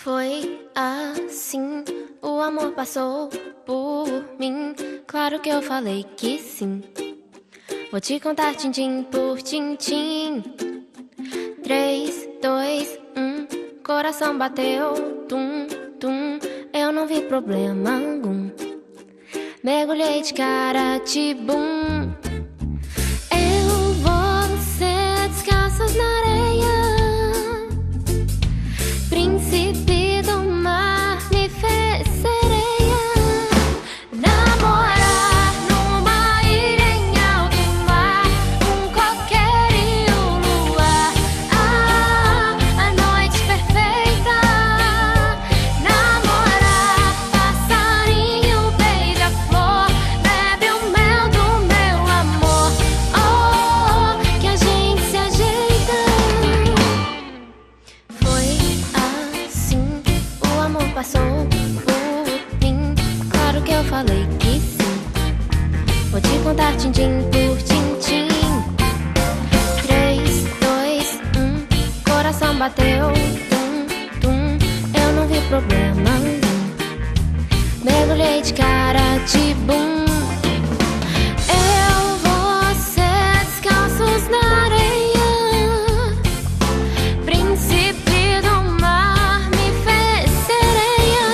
Foi assim, o amor passou por mim. Claro que eu falei que sim. Vou te contar tintim por tintim. 3, 2, 1. Coração bateu, tum, tum. Eu não vi problema algum. Mergulhei de cara, tibum. Eu, você, descalços na areia. Príncipe do mar me fez sereia. Namorar numa ilha em alto mar, um coqueiro e um luar. Ah, a noite perfeita. Namorar, passarinho, beija-flor, bebe o mel do meu amor. Oh, que a gente se ajeita. Foi assim, o amor passou por mim. Claro que eu falei que sim. Vou te contar tintim por tintim. 3, 2, 1. Coração bateu, tum, tum. Eu não vi problema algum. Mergulhei de cara, tibum. Eu, você, descalços na areia. Príncipe do mar me fez sereia.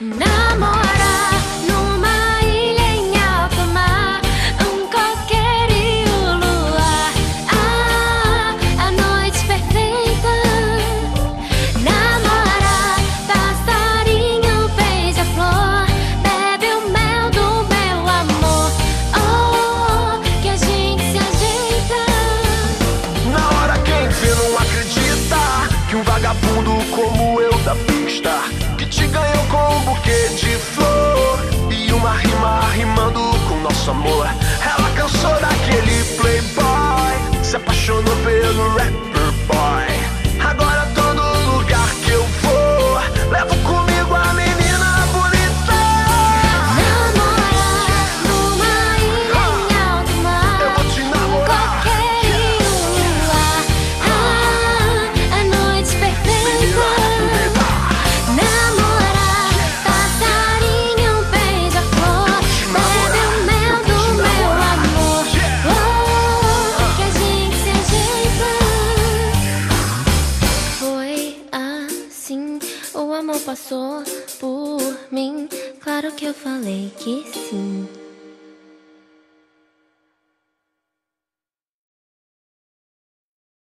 Namorar numa ilha em alto mar, um coqueiro e o luar. Ah, a noite perfeita. Namorar, passarinho, beija-flor, bebe o mel do meu amor. Oh, que a gente se ajeita. Na hora quem vê não acredita que um vagabundo como eu da pista, que te ganhou com um buquê de flor e uma rima rimando com nosso amor. Ela cansou daquele playboy, se apaixonou pelo rapper boy. Agora todo lugar que eu vou, levo comigo a menina bonita. Namorar numa ilha em alto mar, Eu vou te namorar. coqueiro e o luar. Ah, a noite perfeita. Namorar, passarinho, beija-flor, bebe o mel do meu amor. Oh, que a gente se ajeita. Foi assim, o amor passou por mim. Claro que eu falei que sim.